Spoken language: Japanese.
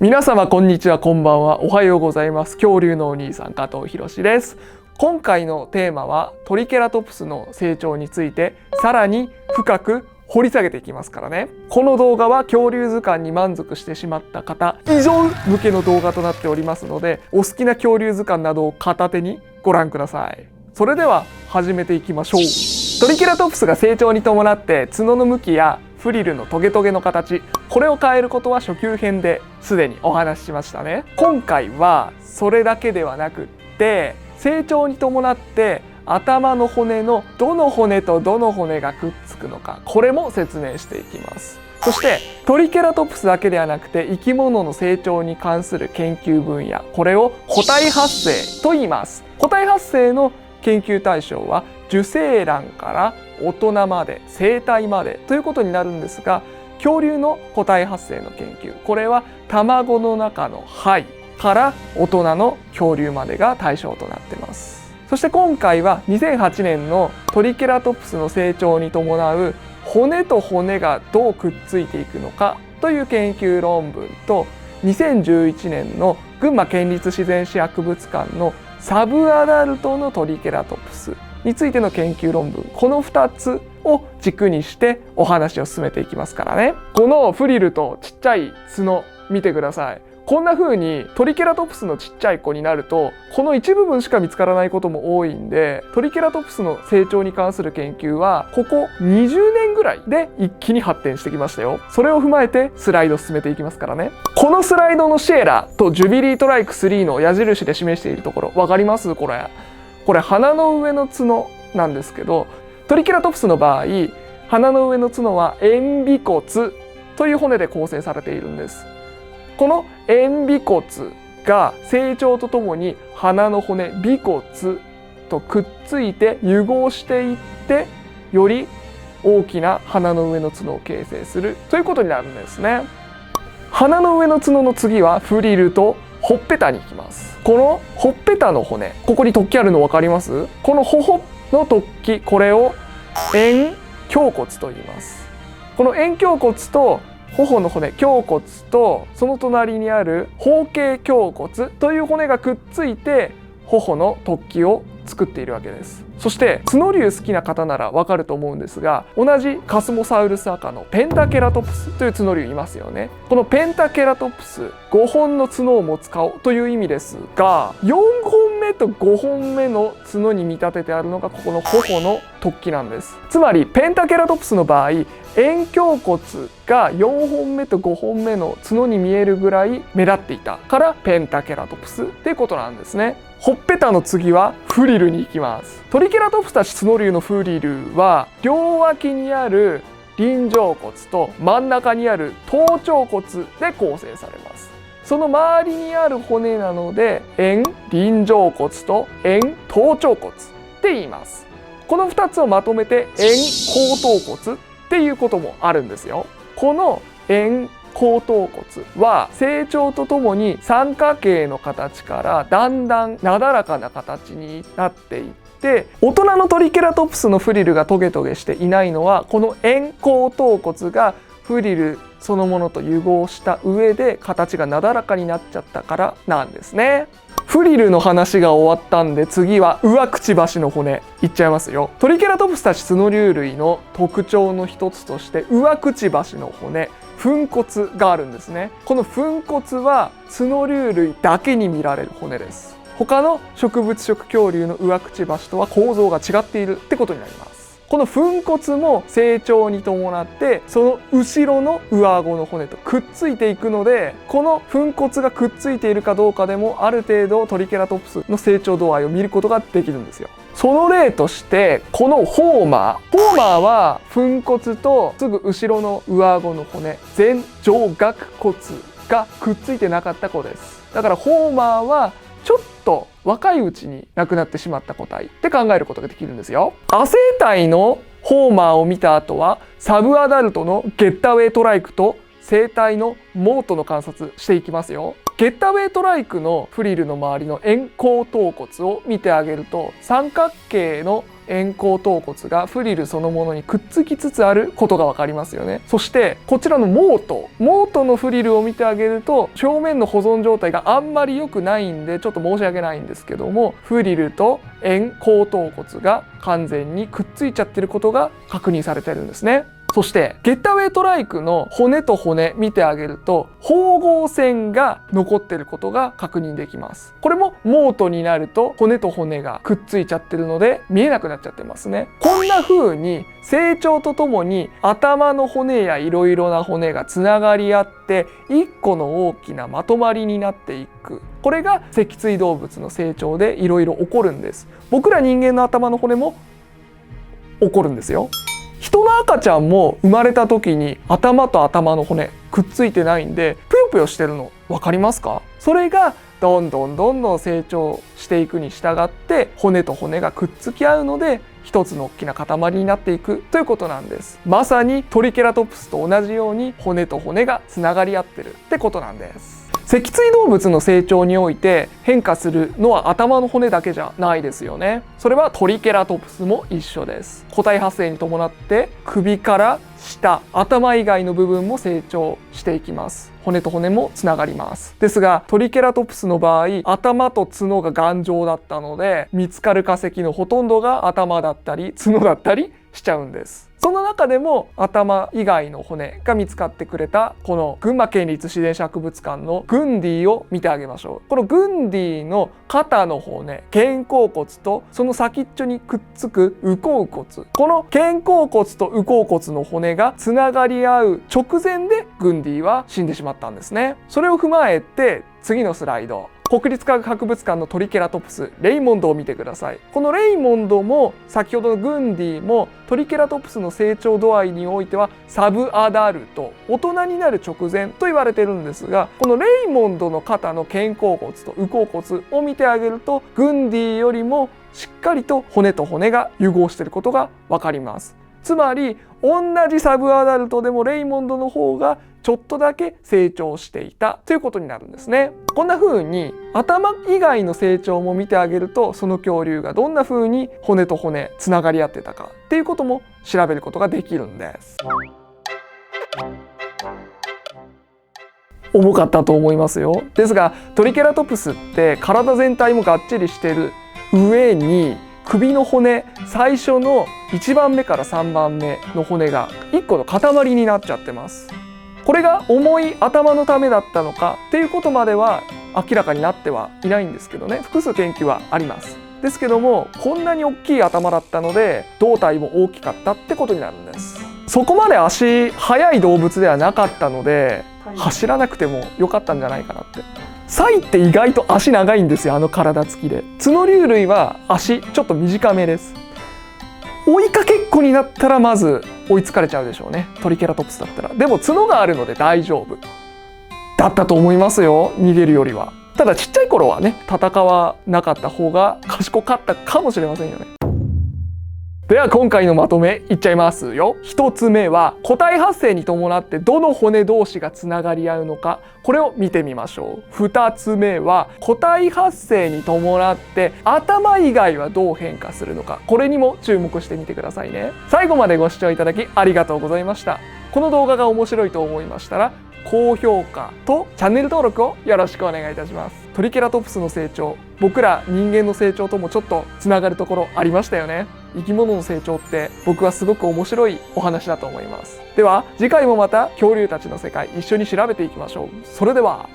皆様こんにちは、こんばんは、おはようございます。恐竜のお兄さん加藤博です。今回のテーマはトリケラトプスの成長についてさらに深く掘り下げていきますからね。この動画は恐竜図鑑に満足してしまった方以上向けの動画となっておりますので、お好きな恐竜図鑑などを片手にご覧ください。それでは始めていきましょう。トリケラトプスが成長に伴って角の向きやフリルのトゲトゲの形、これを変えることは初級編ですでにお話ししましたね。今回はそれだけではなくって成長に伴って頭の骨のどの骨とどの骨がくっつくのか、これも説明していきます。そしてトリケラトプスだけではなくて生き物の成長に関する研究分野、これを個体発生と言います。個体発生の研究対象は受精卵から大人まで成体までということになるんですが、恐竜の個体発生の研究、これは卵の中の胚から大人の恐竜までが対象となっています。そして今回は2008年のトリケラトプスの成長に伴う骨と骨がどうくっついていくのかという研究論文と、2011年の群馬県立自然史博物館のサブアダルトのトリケラトプスについての研究論文、この2つを軸にしてお話を進めていきますからね。このフリルとちっちゃい角見てください。こんな風にトリケラトプスのちっちゃい子になるとこの一部分しか見つからないことも多いんで、トリケラトプスの成長に関する研究はここ20年ぐらいで一気に発展してきましたよ。それを踏まえてスライド進めていきますからね。このスライドのシエラとジュビリートライク3の矢印で示しているところ分かります？これ鼻の上の角なんですけど、トリケラトプスの場合鼻の上の角は円尾骨という骨で構成されているんです。この円尾骨が成長とともに鼻の骨尾骨とくっついて融合していって、より大きな鼻の上の角を形成するということになるんですね。鼻の上の角の次はフリルとほっぺたに行きます。このほっぺたの骨、ここに突起あるの分かります？この頬の突起、これを円胸骨と言います。この円胸骨と頬の骨胸骨とその隣にある包茎胸骨という骨がくっついて頬の突起を作っているわけです。そして角竜好きな方ならわかると思うんですが、同じカスモサウルスア科のペンタケラトプスという角竜いますよね。このペンタケラトプス、5本の角を持つ顔という意味ですが、4本目と5本目の角に見立ててあるのがここの頬の突起なんです。つまりペンタケラトプスの場合、円胸骨が4本目と5本目の角に見えるぐらい目立っていたからペンタケラトプスっていうことなんですね。ほっぺたの次はフリルに行きます。トリケラトプスたち角竜のフリルは両脇にある輪状骨と真ん中にある頭頂骨で構成されます。その周りにある骨なので円輪状骨と円頭頂骨って言います。この2つをまとめて円後頭骨っていうこともあるんですよ。この円後頭骨は成長とともに三角形の形からだんだんなだらかな形になっていって、大人のトリケラトプスのフリルがトゲトゲしていないのはこの円後頭骨がフリルそのものと融合した上で形がなだらかになっちゃったからなんですね。フリルの話が終わったんで次は上くちばしの骨いっちゃいますよ。トリケラトプスたち角竜類の特徴の一つとして上くちばしの骨、粉骨があるんですね。この粉骨は角竜類だけに見られる骨です。他の植物食恐竜の上くちばしとは構造が違っているってことになります。この粉骨も成長に伴ってその後ろの上顎の骨とくっついていくので、この粉骨がくっついているかどうかでもある程度トリケラトプスの成長度合いを見ることができるんですよ。その例としてこのホーマーは粉骨とすぐ後ろの上顎の骨前上顎骨がくっついてなかった子です。だからホーマーはちょっと若いうちに亡くなってしまった個体って考えることができるんですよ。亜生体のホーマーを見た後はサブアダルトのゲッタウェイトライクと生体のモートの観察していきますよ。ゲッタウェイトライクのフリルの周りの円後頭骨を見てあげると三角形の円後頭骨がフリルそのものにくっつきつつあることが分かりますよね。そしてこちらのモートのフリルを見てあげると表面の保存状態があんまり良くないんでちょっと申し訳ないんですけども、フリルと円後頭骨が完全にくっついちゃってることが確認されてるんですね。そしてゲッタウェイトライクの骨と骨見てあげると縫合線が残ってることが確認できます。これもモートになると骨と骨がくっついちゃってるので見えなくなっちゃってますね。こんな風に成長とともに頭の骨やいろいろな骨がつながり合って一個の大きなまとまりになっていく。これが脊椎動物の成長でいろいろ起こるんです。僕ら人間の頭の骨も起こるんですよ。人の赤ちゃんも生まれた時に頭と頭の骨くっついてないんでぷよぷよしてるの分かりますか？それがどんどん成長していくに従って骨と骨がくっつき合うので一つの大きな塊になっていくということなんです。まさにトリケラトプスと同じように骨と骨がつながり合ってるってことなんです。脊椎動物の成長において変化するのは頭の骨だけじゃないですよね。それはトリケラトプスも一緒です。個体発生に伴って首から下、頭以外の部分も成長していきます。骨と骨もつながります。ですがトリケラトプスの場合頭と角が頑丈だったので見つかる化石のほとんどが頭だったり角だったりしちゃうんです。その中でも頭以外の骨が見つかってくれたこの群馬県立自然史博物館のグンディを見てあげましょう。このグンディの肩の骨、肩甲骨とその先っちょにくっつく右甲骨、この肩甲骨と右甲骨の骨がつながり合う直前でグンディは死んでしまったんですね。それを踏まえて次のスライド、国立科学博物館のトリケラトプスレイモンドを見てください。このレイモンドも先ほどのグンディもトリケラトプスの成長度合いにおいてはサブアダルト、大人になる直前と言われてるんですが、このレイモンドの肩の肩甲骨と右甲骨を見てあげるとグンディよりもしっかりと骨と骨が融合していることが分かります。つまり同じサブアダルトでもレイモンドの方がちょっとだけ成長していたということになるんですね。こんな風に頭以外の成長も見てあげるとその恐竜がどんな風に骨と骨つながり合ってたかっていうことも調べることができるんです。重かったと思いますよ。ですがトリケラトプスって体全体もがっちりしてる上に首の骨、最初の1番目から3番目の骨が1個の塊になっちゃってます。これが重い頭のためだったのかっていうことまでは明らかになってはいないんですけどね、複数研究はあります。ですけどもこんなに大きい頭だったので胴体も大きかったってことになるんです。そこまで足速い動物ではなかったので走らなくてもよかったんじゃないかなって。サイって意外と足長いんですよ、あの体つきで。角竜類は足ちょっと短めです。追いかけっこになったらまず追いつかれちゃうでしょうね、トリケラトプスだったら。でも角があるので大丈夫だったと思いますよ、逃げるよりは。ただちっちゃい頃はね戦わなかった方が賢かったかもしれませんよね。では今回のまとめいっちゃいますよ。1つ目は個体発生に伴ってどの骨同士がつながり合うのか、これを見てみましょう。2つ目は個体発生に伴って頭以外はどう変化するのか、これにも注目してみてくださいね。最後までご視聴いただきありがとうございました。この動画が面白いと思いましたら高評価とチャンネル登録をよろしくお願いいたします。トリケラトプスの成長、僕ら人間の成長ともちょっとつながるところありましたよね。生き物の成長って僕はすごく面白いお話だと思います。では次回もまた恐竜たちの世界一緒に調べていきましょう。それでは。